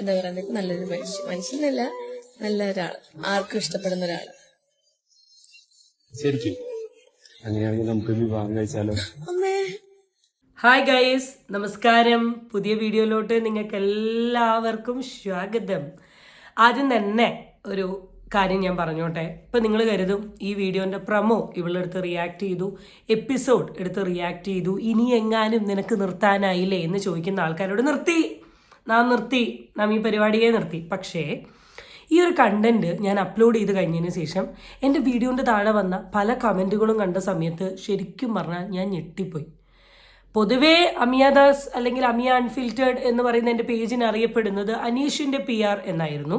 എന്താ പറയുക, നല്ലൊരു മനുഷ്യനല്ല, നല്ല ഒരാൾ, ആർക്കും ഇഷ്ടപ്പെടുന്ന ഒരാൾ. ശരിക്കും അങ്ങനെയാണെങ്കിൽ നമുക്ക് വിവാഹം കഴിച്ചാലോ? അമ്മേ. ഹായ് ഗൈസ്, നമസ്കാരം. പുതിയ വീഡിയോയിലോട്ട് നിങ്ങൾക്ക് എല്ലാവർക്കും സ്വാഗതം. ആദ്യം തന്നെ ഒരു കാര്യം ഞാൻ പറഞ്ഞോട്ടെ. ഇപ്പം നിങ്ങൾ കരുതും ഈ വീഡിയോൻ്റെ പ്രമോ ഇവളെടുത്ത് റിയാക്ട് ചെയ്തു, എപ്പിസോഡ് എടുത്ത് റിയാക്ട് ചെയ്തു, ഇനി എങ്ങാനും നിനക്ക് നിർത്താനായില്ലേ എന്ന് ചോദിക്കുന്ന ആൾക്കാരോട് നിർത്തി, നാം ഈ പരിപാടിയെ നിർത്തി. പക്ഷേ ഈ ഒരു കണ്ടന്റ് ഞാൻ അപ്ലോഡ് ചെയ്ത് കഴിഞ്ഞതിന് ശേഷം എൻ്റെ വീഡിയോൻ്റെ താഴെ വന്ന പല കമൻറ്റുകളും കണ്ട സമയത്ത് ശരിക്കും പറഞ്ഞാൽ ഞാൻ ഞെട്ടിപ്പോയി. പൊതുവേ അമിയാദാസ് അല്ലെങ്കിൽ അമിയ അൺഫിൽറ്റേഡ് എന്ന് പറയുന്ന എൻ്റെ പേജിന് അറിയപ്പെടുന്നത് അനീഷിൻ്റെ PR എന്നായിരുന്നു.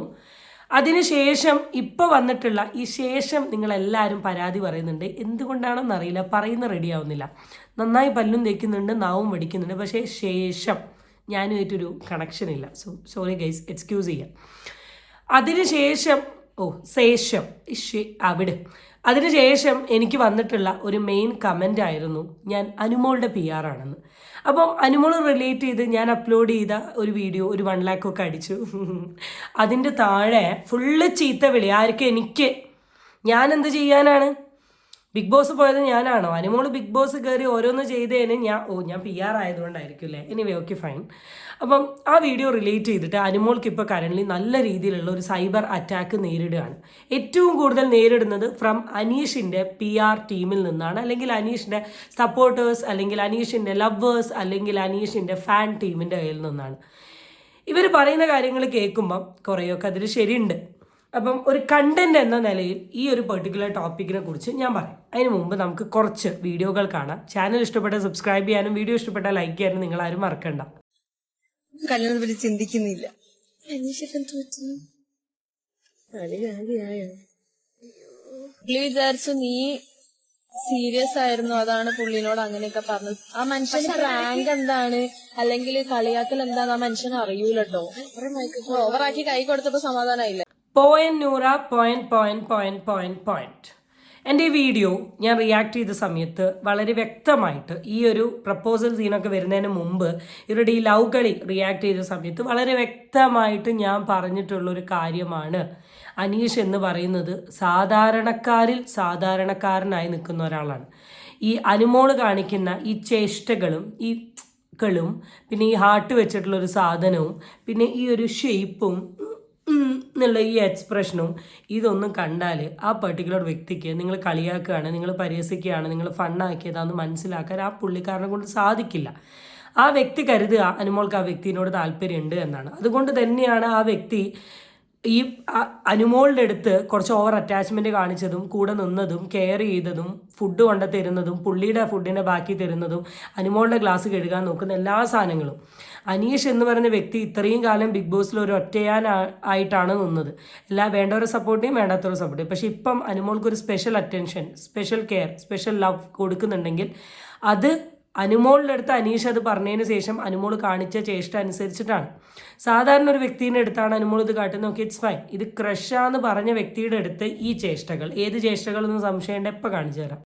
അതിനുശേഷം ഇപ്പോൾ വന്നിട്ടുള്ള ഈ ശേഷം നിങ്ങളെല്ലാവരും പരാതി പറയുന്നുണ്ട്. എന്തുകൊണ്ടാണെന്ന് അറിയില്ല, പറയുന്ന റെഡി ആവുന്നില്ല. നന്നായി പല്ലും തേക്കുന്നുണ്ട്, നാവും വടിക്കുന്നുണ്ട്, പക്ഷേ ശേഷം ഞാനുമായിട്ടൊരു കണക്ഷൻ ഇല്ല. സോറി ഗൈസ്, എക്സ്ക്യൂസ് ചെയ്യാം. അതിനുശേഷം അതിനുശേഷം എനിക്ക് വന്നിട്ടുള്ള ഒരു മെയിൻ കമൻ്റ് ആയിരുന്നു ഞാൻ അനുമോളുടെ PR ആണെന്ന്. അപ്പം അനുമോൾ റിലേറ്റ് ചെയ്ത് ഞാൻ അപ്ലോഡ് ചെയ്ത ഒരു വീഡിയോ ഒരു 1 lakh ഒക്കെ അടിച്ചു. അതിൻ്റെ താഴെ ഫുള്ള് ചീത്ത വിളി. എനിക്ക് ഞാൻ എന്ത് ചെയ്യാനാണ്? ബിഗ് ബോസ് പോയത് ഞാനാണോ? അനുമോൾ ബിഗ് ബോസ് കയറി ഓരോന്ന് ചെയ്തതിന് ഞാൻ PR ആയതുകൊണ്ടായിരിക്കും അല്ലേ? Anyway, okay fine. അപ്പം ആ വീഡിയോ റിലേറ്റ് ചെയ്തിട്ട് അനുമോൾക്ക് ഇപ്പോൾ കറൻ്റ്ലി നല്ല രീതിയിലുള്ള ഒരു സൈബർ അറ്റാക്ക് നേരിടുകയാണ്. ഏറ്റവും കൂടുതൽ നേരിടുന്നത് ഫ്രം അനീഷിൻ്റെ PR ടീമിൽ നിന്നാണ്, അല്ലെങ്കിൽ അനീഷിൻ്റെ സപ്പോർട്ടേഴ്സ്, അല്ലെങ്കിൽ അനീഷിൻ്റെ ലവേഴ്സ്, അല്ലെങ്കിൽ അനീഷിൻ്റെ ഫാൻ ടീമിൻ്റെ കയ്യിൽ നിന്നാണ്. ഇവർ പറയുന്ന കാര്യങ്ങൾ കേൾക്കുമ്പം കുറേയൊക്കെ അതിൽ ശരിയുണ്ട്. അപ്പം ഒരു കണ്ടന്റ് എന്ന നിലയിൽ ഈ ഒരു പെർട്ടിക്കുലർ ടോപ്പിക്കിനെ കുറിച്ച് ഞാൻ പറയാം. അതിന് മുമ്പ് നമുക്ക് കുറച്ച് വീഡിയോകൾ കാണാം. ചാനൽ ഇഷ്ടപ്പെട്ടാൽ സബ്സ്ക്രൈബ് ചെയ്യാനും വീഡിയോ ഇഷ്ടപ്പെട്ടാൽ ലൈക്ക് ചെയ്യാനും നിങ്ങൾ ആരും മറക്കണ്ട. കല്യാണത്തെ പറ്റി ചിന്തിക്കുന്നില്ല. പുള്ളി വിചാരിച്ചു നീ സീരിയസ് ആയിരുന്നു, അതാണ് പുള്ളിനോട് അങ്ങനെയൊക്കെ പറഞ്ഞത്. ആ മനുഷ്യന്റെ റാങ്ക് എന്താണ് അല്ലെങ്കിൽ കളിയാക്കൽ എന്താണ് ആ മനുഷ്യനെ അറിയൂലട്ടോ. ഓവറാക്കി കൈ കൊടുത്തപ്പോ സമാധാനമായില്ല. പോയിന്റ്. എൻ്റെ ഈ വീഡിയോ ഞാൻ റിയാക്ട് ചെയ്ത സമയത്ത് വളരെ വ്യക്തമായിട്ട് ഈ ഒരു പ്രപ്പോസൽ സീനൊക്കെ വരുന്നതിന് മുമ്പ് ഇവരുടെ ഈ ലവ് കളി റിയാക്ട് ചെയ്ത സമയത്ത് വളരെ വ്യക്തമായിട്ട് ഞാൻ പറഞ്ഞിട്ടുള്ളൊരു കാര്യമാണ്, അനീഷ് എന്ന് പറയുന്നത് സാധാരണക്കാരിൽ സാധാരണക്കാരനായി നിൽക്കുന്ന ഒരാളാണ്. ഈ അനുമോള് കാണിക്കുന്ന ഈ ചേഷ്ടകളും ഈ കളും പിന്നെ ഈ ഹാർട്ട് വെച്ചിട്ടുള്ളൊരു സാധനവും പിന്നെ ഈ ഒരു ഷേപ്പും എന്നുള്ള ഈ എക്സ്പ്രഷനും ഇതൊന്നും കണ്ടാൽ ആ പെർട്ടിക്കുലർ വ്യക്തിക്ക് നിങ്ങൾ കളിയാക്കുകയാണ്, നിങ്ങൾ പരിഹസിക്കുകയാണ്, നിങ്ങൾ ഫണ്ണാക്കിയതാണെന്ന് മനസ്സിലാക്കാൻ ആ പുള്ളിക്കാരനെ കൊണ്ട് സാധിക്കില്ല. ആ വ്യക്തി കരുതുക അനുമോൾക്ക് ആ വ്യക്തിയോട് താല്പര്യമുണ്ട് എന്നാണ്. അതുകൊണ്ട് തന്നെയാണ് ആ വ്യക്തി ഈ അനുമോളുടെ അടുത്ത് കുറച്ച് ഓവർ അറ്റാച്ച്മെൻറ്റ് കാണിച്ചതും കൂടെ നിന്നതും കെയർ ചെയ്തതും ഫുഡ് കൊണ്ടു തരുന്നതും പുള്ളിയുടെ ഫുഡിൻ്റെ ബാക്കി തരുന്നതും അനുമോളുടെ ഗ്ലാസ് കഴുകാൻ നോക്കുന്ന എല്ലാ സാധനങ്ങളും. അനീഷ് എന്ന് പറയുന്ന വ്യക്തി ഇത്രയും കാലം ബിഗ് ബോസിൽ ഒരു ഒറ്റയാനായിട്ടാണ് നിന്നത്. വേണ്ടവരെ സപ്പോർട്ട് ചെയ്യും, വേണ്ടാത്തവരെ സപ്പോർട്ട് ചെയ്യും. പക്ഷെ ഇപ്പം അനുമോൾക്കൊരു special attention, special care, special love കൊടുക്കുന്നുണ്ടെങ്കിൽ അത് അനുമോളുടെ അടുത്ത് അനീഷ് അത് പറഞ്ഞതിന് ശേഷം അനുമോൾ കാണിച്ച ചേഷ്ട അനുസരിച്ചിട്ടാണ്. സാധാരണ ഒരു വ്യക്തിയുടെ അടുത്താണ് അനുമോൾ ഇത് കാട്ടുന്നത്. നോക്കി, ഇറ്റ്സ് ഫൈൻ. ഇത് ക്രഷാന്ന് പറഞ്ഞ വ്യക്തിയുടെ അടുത്ത് ഈ ചേഷ്ടകൾ, ഏത് ചേഷ്ടകൾ എന്ന് സംശയം എപ്പോൾ കാണിച്ചു തരാം.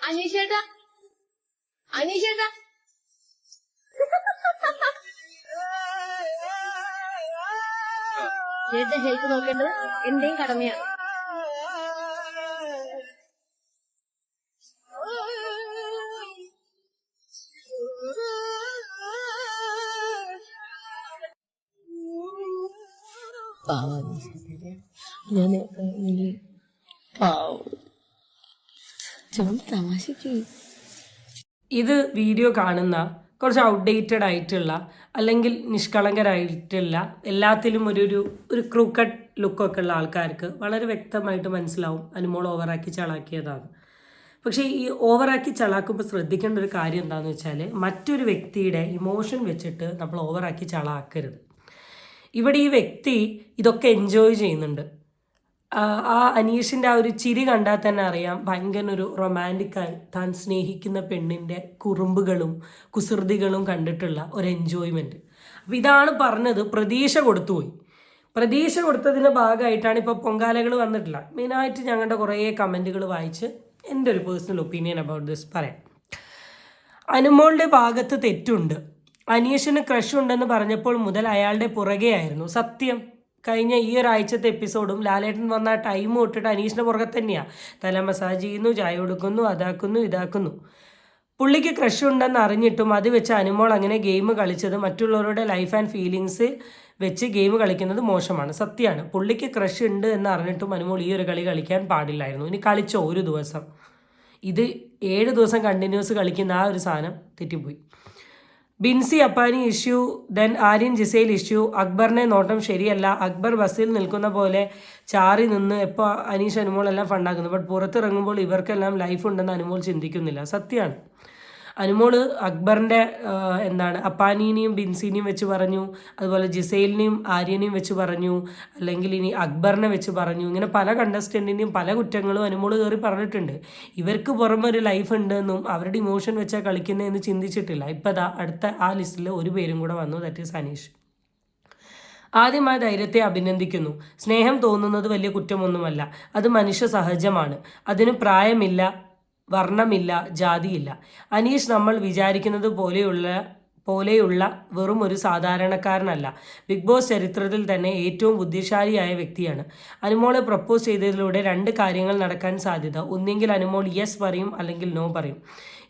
അനീഷേട്ടാ ഹെൽത്ത് നോക്കേണ്ടത് എന്റെയും കടമയാണ്. ഇത് വീഡിയോ കാണുന്ന കുറച്ച് ഔട്ട്ഡേറ്റഡ് ആയിട്ടുള്ള അല്ലെങ്കിൽ നിഷ്കളങ്കരായിട്ടുള്ള എല്ലാത്തിലും ഒരു ക്രൂക്കട്ട് ലുക്കൊക്കെ ഉള്ള ആൾക്കാർക്ക് വളരെ വ്യക്തമായിട്ട് മനസ്സിലാവും അനുമോൾ ഓവറാക്കി ചളാക്കിയതാണ്. പക്ഷേ ഈ ഓവറാക്കി ചളാക്കുമ്പോൾ ശ്രദ്ധിക്കേണ്ട ഒരു കാര്യം എന്താണെന്ന് വെച്ചാൽ മറ്റൊരു വ്യക്തിയുടെ ഇമോഷൻ വെച്ചിട്ട് നമ്മൾ ഓവറാക്കി ചളാക്കരുത്. ഇവിടെ ഈ വ്യക്തി ഇതൊക്കെ എൻജോയ് ചെയ്യുന്നുണ്ട്. ആ അനീഷിൻ്റെ ആ ഒരു ചിരി കണ്ടാൽ തന്നെ അറിയാം ഭയങ്കര ഒരു റൊമാൻറ്റിക്കായി താൻ സ്നേഹിക്കുന്ന പെണ്ണിൻ്റെ കുറുമ്പുകളും കുസൃതികളും കണ്ടിട്ടുള്ള ഒരു എൻജോയ്മെൻറ്റ്. അപ്പോൾ ഇതാണ് പറഞ്ഞത്. പ്രതീക്ഷ കൊടുത്തുപോയി. പ്രതീക്ഷ കൊടുത്തതിൻ്റെ ഭാഗമായിട്ടാണ് ഇപ്പോൾ പൊങ്കാലകൾ വന്നിട്ടില്ല. മെയിനായിട്ട് ഞങ്ങളുടെ കുറേ കമൻറ്റുകൾ വായിച്ച് എൻ്റെ ഒരു പേഴ്സണൽ ഒപ്പീനിയൻ അബൌട്ട് ദിസ് പറയാം. അനുമോളുടെ ഭാഗത്ത് തെറ്റുണ്ട്. അനീഷിന് ക്രഷ് ഉണ്ടെന്ന് പറഞ്ഞപ്പോൾ മുതൽ അയാളുടെ പുറകെ ആയിരുന്നു. സത്യം. കഴിഞ്ഞ ഈ ഒരാഴ്ചത്തെ എപ്പിസോഡും ലാലേട്ടൻ വന്ന ടൈം തൊട്ടിട്ട് അനീഷിൻ്റെ പുറകെ തന്നെയാണ്. തല മസാജ് ചെയ്യുന്നു, ചായ കൊടുക്കുന്നു, അതാക്കുന്നു, ഇതാക്കുന്നു. പുള്ളിക്ക് ക്രഷ് ഉണ്ടെന്ന് അറിഞ്ഞിട്ടും അത് വെച്ച് അനുമോൾ അങ്ങനെ ഗെയിം കളിച്ചത് മറ്റുള്ളവരുടെ ലൈഫ് ആൻഡ് ഫീലിങ്സ് വെച്ച് ഗെയിം കളിക്കുന്നത് മോശമാണ്. സത്യമാണ്. പുള്ളിക്ക് ക്രഷ് ഉണ്ട് എന്ന് അറിഞ്ഞിട്ടും അനുമോൾ ഈ ഒരു കളി കളിക്കാൻ പാടില്ലായിരുന്നു. ഇനി കളിച്ചോ ഒരു ദിവസം. ഇത് 7 ദിവസം കണ്ടിന്യൂസ് കളിക്കുന്ന ആ ഒരു സാധനം തെറ്റിപ്പോയി. ബിൻസി അപ്പാനി issue, then Aryan Giselle issue. അക്ബറിനെ നോട്ടം ശരിയല്ല. അക്ബർ ബസ്സിൽ നിൽക്കുന്ന പോലെ ചാറി നിന്ന് എപ്പോൾ അനീഷ് അനുമോൾ എല്ലാം ഫണ്ടാക്കുന്നു. ബട്ട് പുറത്തിറങ്ങുമ്പോൾ ഇവർക്കെല്ലാം ലൈഫ് ഉണ്ടെന്ന് അനുമോൾ ചിന്തിക്കുന്നില്ല. സത്യമാണ്. അനുമോൾ അക്ബറിൻ്റെ അപ്പാനീനെയും ബിൻസിനെയും വെച്ച് പറഞ്ഞു, അതുപോലെ ജിസൈലിനെയും ആര്യനെയും വെച്ച് പറഞ്ഞു, അല്ലെങ്കിൽ ഇനി അക്ബറിനെ വെച്ച് പറഞ്ഞു. ഇങ്ങനെ പല കണ്ടസ്റ്റൻറ്റിൻ്റെയും പല കുറ്റങ്ങളും അനുമോൾ കയറി പറഞ്ഞിട്ടുണ്ട്. ഇവർക്ക് പുറമെ ഒരു ലൈഫ് ഉണ്ടെന്നും അവരുടെ ഇമോഷൻ വെച്ചാൽ കളിക്കുന്നതെന്ന് ചിന്തിച്ചിട്ടില്ല. ഇപ്പോൾ അടുത്ത ആ ലിസ്റ്റിൽ ഒരു പേരും കൂടെ വന്നു, ദാറ്റ് ഈസ് അനീഷ്. ആദ്യമായി ധൈര്യത്തെ അഭിനന്ദിക്കുന്നു. സ്നേഹം തോന്നുന്നത് വലിയ കുറ്റമൊന്നുമല്ല. അത് മനുഷ്യ സഹജമാണ്. അതിന് പ്രായമില്ല, വർണ്ണമില്ല, ജാതിയില്ല. അനീഷ് നമ്മൾ വിചാരിക്കുന്നത് പോലെയുള്ള വെറും ഒരു സാധാരണക്കാരനല്ല. ബിഗ് ബോസ് ചരിത്രത്തിൽ തന്നെ ഏറ്റവും ബുദ്ധിശാലിയായ വ്യക്തിയാണ്. അനുമോളെ പ്രപ്പോസ് ചെയ്തതിലൂടെ 2 കാര്യങ്ങൾ നടക്കാൻ സാധ്യത. ഒന്നെങ്കിൽ അനുമോൾ യെസ് പറയും, അല്ലെങ്കിൽ നോ പറയും.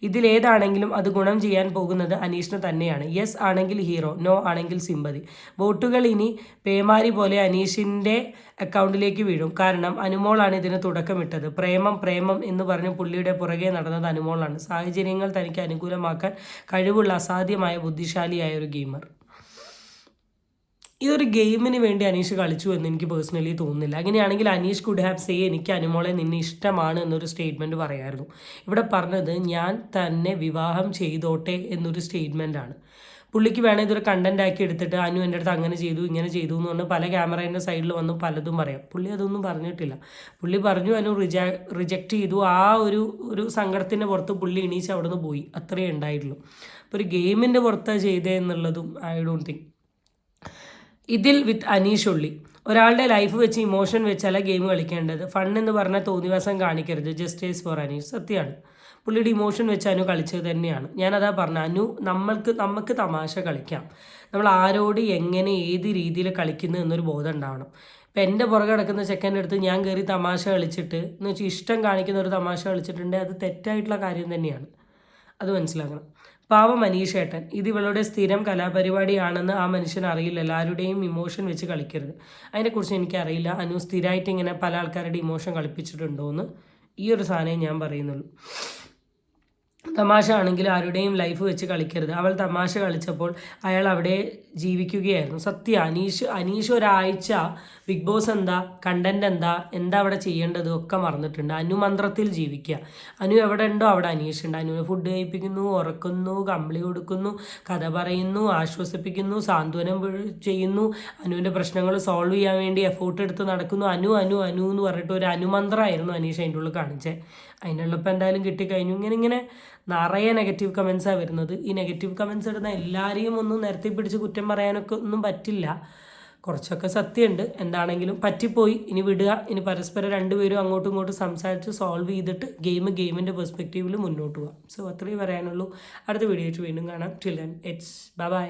ഇതിലേതാണെങ്കിലും അത് ഗുണം ചെയ്യാൻ പോകുന്നത് അനീഷിന് തന്നെയാണ്. യെസ് ആണെങ്കിൽ ഹീറോ, നോ ആണെങ്കിൽ സിമ്പതി. വോട്ടുകൾ ഇനി പേമാരി പോലെ അനീഷിൻ്റെ അക്കൗണ്ടിലേക്ക് വീഴും. കാരണം അനുമോളാണ് ഇതിന് തുടക്കമിട്ടത്. പ്രേമം എന്ന് പറഞ്ഞ് പുള്ളിയുടെ പുറകെ നടന്നത് അനുമോളാണ്. സാഹചര്യങ്ങൾ തനിക്ക് അനുകൂലമാക്കാൻ കഴിവുള്ള അസാധ്യമായ ബുദ്ധിശാലിയായ ഒരു ഗെയിമർ. ഇതൊരു ഗെയിമിന് വേണ്ടി അനീഷ് കളിച്ചു എന്ന് എനിക്ക് പേഴ്സണലി തോന്നുന്നില്ല. അങ്ങനെയാണെങ്കിൽ അനീഷ് കുഡ് ഹാവ് സേ എനിക്ക് അനുമോളെ നിന്നെ ഇഷ്ടമാണ് എന്നൊരു സ്റ്റേറ്റ്മെൻറ്റ് പറയായിരുന്നു. ഇവിടെ പറഞ്ഞത് ഞാൻ തന്നെ വിവാഹം ചെയ്തോട്ടെ എന്നൊരു സ്റ്റേറ്റ്മെൻറ്റാണ്. പുള്ളിക്ക് വേണേൽ ഇതൊരു കണ്ടന്റ് ആക്കി എടുത്തിട്ട് അനു എൻ്റെ അടുത്ത് അങ്ങനെ ചെയ്തു ഇങ്ങനെ ചെയ്തു എന്ന് പറഞ്ഞ് പല ക്യാമറേൻ്റെ സൈഡിൽ വന്ന് പലതും പറയാം. പുള്ളി അതൊന്നും പറഞ്ഞിട്ടില്ല. പുള്ളി പറഞ്ഞു അനു റിജക്റ്റ് ചെയ്തു. ആ ഒരു സങ്കടത്തിൻ്റെ പുറത്ത് പുള്ളി എണീച്ച് അവിടെ നിന്ന് പോയി. അത്രയേ ഉണ്ടായിട്ടുള്ളൂ. അപ്പോൾ ഒരു ഗെയിമിൻ്റെ പുറത്താണ് ചെയ്തേ എന്നുള്ളതും ഐ ഡോണ്ട് തിങ്ക്. ഇതിൽ വിത്ത് അനീഷ് ഉള്ളി. ഒരാളുടെ ലൈഫ് വെച്ച് ഇമോഷൻ വെച്ചല്ല ഗെയിം കളിക്കേണ്ടത്. ഫൺ എന്ന് പറഞ്ഞാൽ തോന്നിവാസം കാണിക്കരുത്. Justice for Aneesh. സത്യമാണ്. പുള്ളിയുടെ ഇമോഷൻ വെച്ച് അനു കളിച്ചത് തന്നെയാണ്. ഞാനതാ പറഞ്ഞ അനു നമുക്ക് തമാശ കളിക്കാം. നമ്മൾ ആരോട് എങ്ങനെ ഏത് രീതിയിൽ കളിക്കുന്നു എന്നൊരു ബോധം ഉണ്ടാവണം. ഇപ്പം എൻ്റെ പുറകെ കിടക്കുന്ന ചെക്കൻ്റെ അടുത്ത് ഞാൻ കയറി തമാശ കളിച്ചിട്ട് എന്ന് വെച്ചാൽ ഇഷ്ടം കാണിക്കുന്ന ഒരു തമാശ കളിച്ചിട്ടുണ്ടെങ്കിൽ അത് തെറ്റായിട്ടുള്ള കാര്യം തന്നെയാണ്. അത് മനസ്സിലാക്കണം. പാവം മനീഷ് ഏട്ടൻ. ഇത് ഇവളുടെ സ്ഥിരം കലാപരിപാടിയാണെന്ന് ആ മനുഷ്യൻ അറിയില്ല. എല്ലാവരുടെയും ഇമോഷൻ വെച്ച് കളിക്കരുത്. അതിനെക്കുറിച്ച് എനിക്കറിയില്ല. അനു സ്ഥിരമായിട്ട് ഇങ്ങനെ പല ആൾക്കാരുടെ ഇമോഷൻ കളിപ്പിച്ചിട്ടുണ്ടോ എന്ന് ഈ ഒരു സാധനം ഞാൻ പറയുന്നുള്ളൂ. തമാശ ആണെങ്കിൽ ആരുടെയും ലൈഫ് വെച്ച് കളിക്കരുത്. അവൾ തമാശ കളിച്ചപ്പോൾ അയാൾ അവിടെ ജീവിക്കുകയായിരുന്നു. സത്യം. അനീഷ് ഒരാഴ്ച ബിഗ് ബോസ് എന്താ, കണ്ടന്റ് എന്താ അവിടെ ചെയ്യേണ്ടത് ഒക്കെ മറന്നിട്ടുണ്ട്. അനുമന്ത്രത്തിൽ ജീവിക്കുക. അനു എവിടെ ഉണ്ടോ അവിടെ അനീഷ് ഉണ്ട്. അനുവിനെ ഫുഡ് കഴിപ്പിക്കുന്നു, ഉറക്കുന്നു, കമ്പിളി കൊടുക്കുന്നു, കഥ പറയുന്നു, ആശ്വസിപ്പിക്കുന്നു, സാന്ത്വനം ചെയ്യുന്നു, അനുവിൻ്റെ പ്രശ്നങ്ങൾ സോൾവ് ചെയ്യാൻ വേണ്ടി എഫോർട്ട് എടുത്ത് നടക്കുന്നു. അനു എന്ന് പറഞ്ഞിട്ട് ഒരു അനുമന്ത്രമായിരുന്നു അനീഷ് അതിൻ്റെ ഉള്ളിൽ കാണിച്ചത്. അതിനുള്ളിപ്പോൾ എന്തായാലും കിട്ടിക്കഴിഞ്ഞു. ഇങ്ങനെ നിറയെ നെഗറ്റീവ് കമൻസാണ് വരുന്നത്. ഈ നെഗറ്റീവ് കമൻസ് ഇടുന്ന എല്ലാവരെയും ഒന്നും നിരത്തി പിടിച്ച് കുറ്റം പറയാനൊക്കെ ഒന്നും പറ്റില്ല. കുറച്ചൊക്കെ സത്യമുണ്ട്. എന്താണെങ്കിലും പറ്റിപ്പോയി. ഇനി വിടുക. ഇനി പരസ്പരം രണ്ടുപേരും അങ്ങോട്ടും ഇങ്ങോട്ടും സംസാരിച്ച് സോൾവ് ചെയ്തിട്ട് ഗെയിമിൻ്റെ പെർസ്പെക്റ്റീവിൽ മുന്നോട്ട് പോകാം. സോ അത്രയും പറയാനുള്ളൂ. അടുത്ത വീഡിയോ വീണ്ടും കാണാം. Till then it's by.